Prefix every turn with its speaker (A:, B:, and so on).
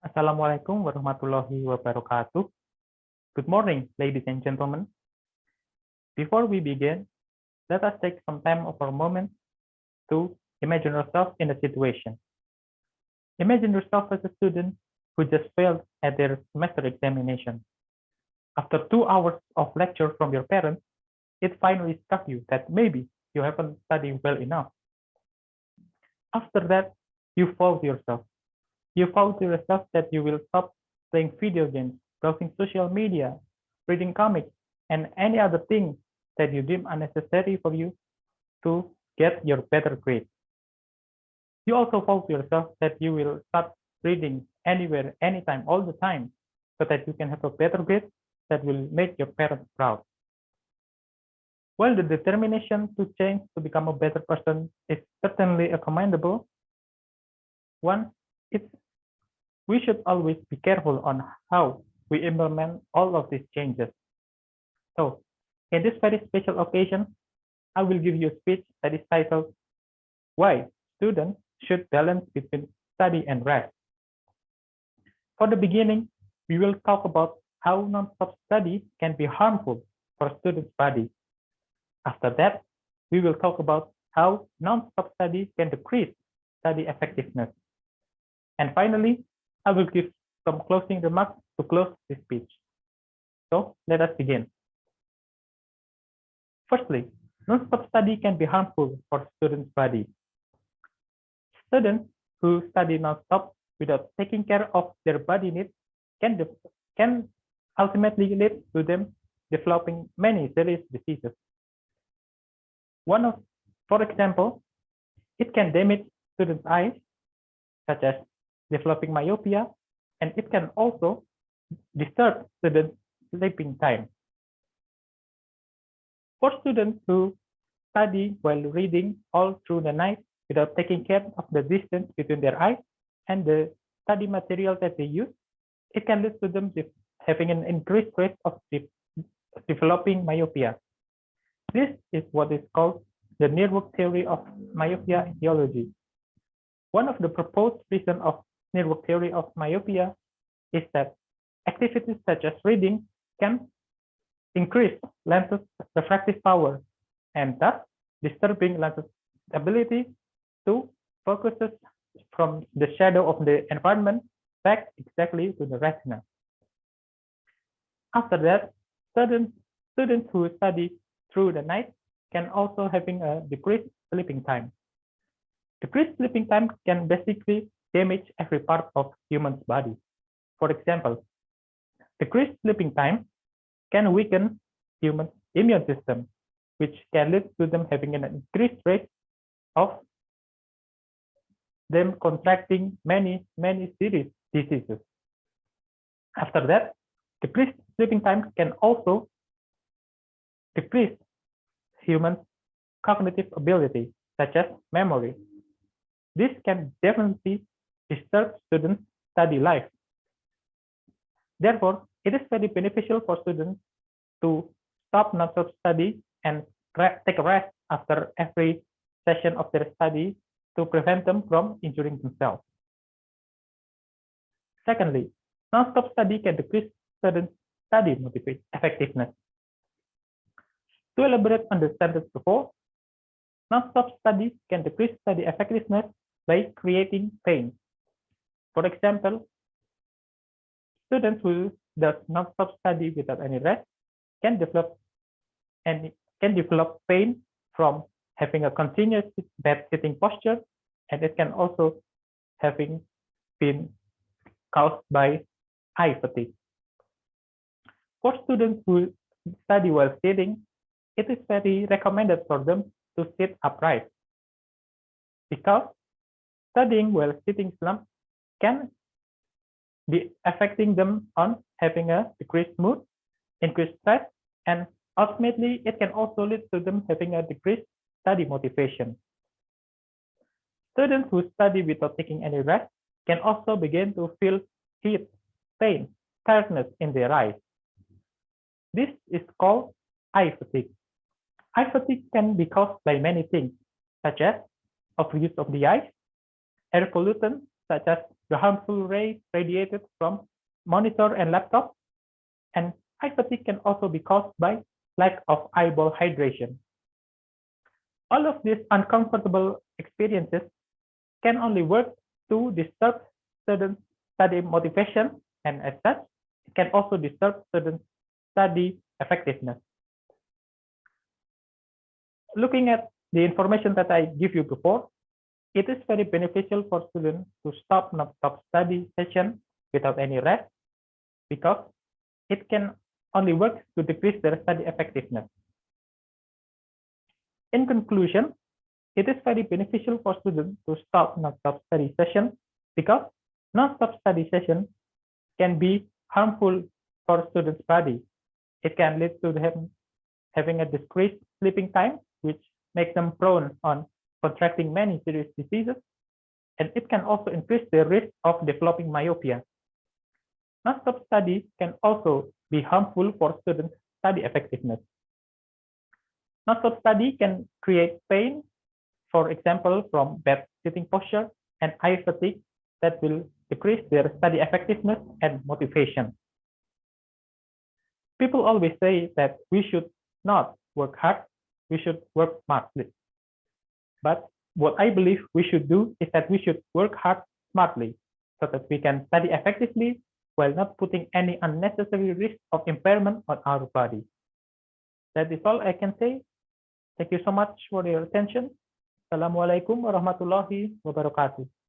A: Assalamualaikum warahmatullahi wabarakatuh. Good morning, ladies and gentlemen. Before we begin, let us take some time of our moment to imagine yourself in a situation. Imagine yourself as a student who just failed at their semester examination. After 2 hours of lecture from your parents, it finally struck you that maybe you haven't studied well enough. After that, you vowed yourself. You vowed to yourself that you will stop playing video games, browsing social media, reading comics, and any other thing that you deem unnecessary for you to get your better grade. You also vowed to yourself that you will start reading anywhere, anytime, all the time, so that you can have a better grade that will make your parents proud. While the determination to change to become a better person is certainly a commendable one, we should always be careful on how we implement all of these changes. So, in this very special occasion, I will give you a speech that is titled, Why Students Should Balance Between Study and Rest. For the beginning, we will talk about how non-stop study can be harmful for a student's body. After that, we will talk about how non-stop study can decrease study effectiveness. And finally, I will give some closing remarks to close this speech. So let us begin. Firstly, non-stop study can be harmful for students' body. Students who study non-stop without taking care of their body needs can ultimately lead to them developing many serious diseases. For example, it can damage students' eyes, such as developing myopia, and it can also disturb students' sleeping time. For students who study while reading all through the night without taking care of the distance between their eyes and the study material that they use, it can lead to them having an increased rate of developing myopia. This is what is called the network theory of myopia etiology. One of the proposed reasons of network theory of myopia is that activities such as reading can increase lenses' refractive power and thus disturbing lenses' ability to focus from the shadow of the environment back exactly to the retina. After that, students who study through the night can also having a decreased sleeping time. Decreased sleeping time can basically damage every part of human's body. For example, decreased sleeping time can weaken human immune system, which can lead to them having an increased rate of them contracting many serious diseases. After that, decreased sleeping time can also decrease human cognitive ability, such as memory. This can definitely disturb students' study life. Therefore, it is very beneficial for students to stop non-stop study and take a rest after every session of their study to prevent them from injuring themselves. Secondly, non-stop study can decrease students' study effectiveness. To elaborate on the sentence before, non-stop study can decrease study effectiveness by creating pain. For example, students who does non-stop study without any rest can develop pain from having a continuous bad sitting posture, and it can also having been caused by eye fatigue. For students who study while sitting, it is very recommended for them to sit upright, because studying while sitting slump can be affecting them on having a decreased mood, increased stress, and ultimately it can also lead to them having a decreased study motivation. Students who study without taking any rest can also begin to feel heat, pain, tiredness in their eyes. This is called eye fatigue. Eye fatigue can be caused by many things, such as overuse of the eyes, air pollutants such as the harmful rays radiated from monitor and laptop, and eye fatigue can also be caused by lack of eyeball hydration. All of these uncomfortable experiences can only work to disturb student study motivation, and as such, it can also disturb student study effectiveness. Looking at the information that I give you before, it is very beneficial for students to stop non-stop study session without any rest because it can only work to decrease their study effectiveness. In conclusion, it is very beneficial for students to stop non-stop study session because non-stop study session can be harmful for students' body. It can lead to them having a decreased sleeping time, which makes them prone on contracting many serious diseases, and it can also increase the risk of developing myopia. Non-stop study can also be harmful for students' study effectiveness. Non-stop study can create pain, for example, from bad sitting posture and eye fatigue that will decrease their study effectiveness and motivation. People always say that we should not work hard, we should work smartly. But what I believe we should do is that we should work hard smartly so that we can study effectively while not putting any unnecessary risk of impairment on our body. That is all I can say. Thank you so much for your attention. Assalamualaikum warahmatullahi wabarakatuh.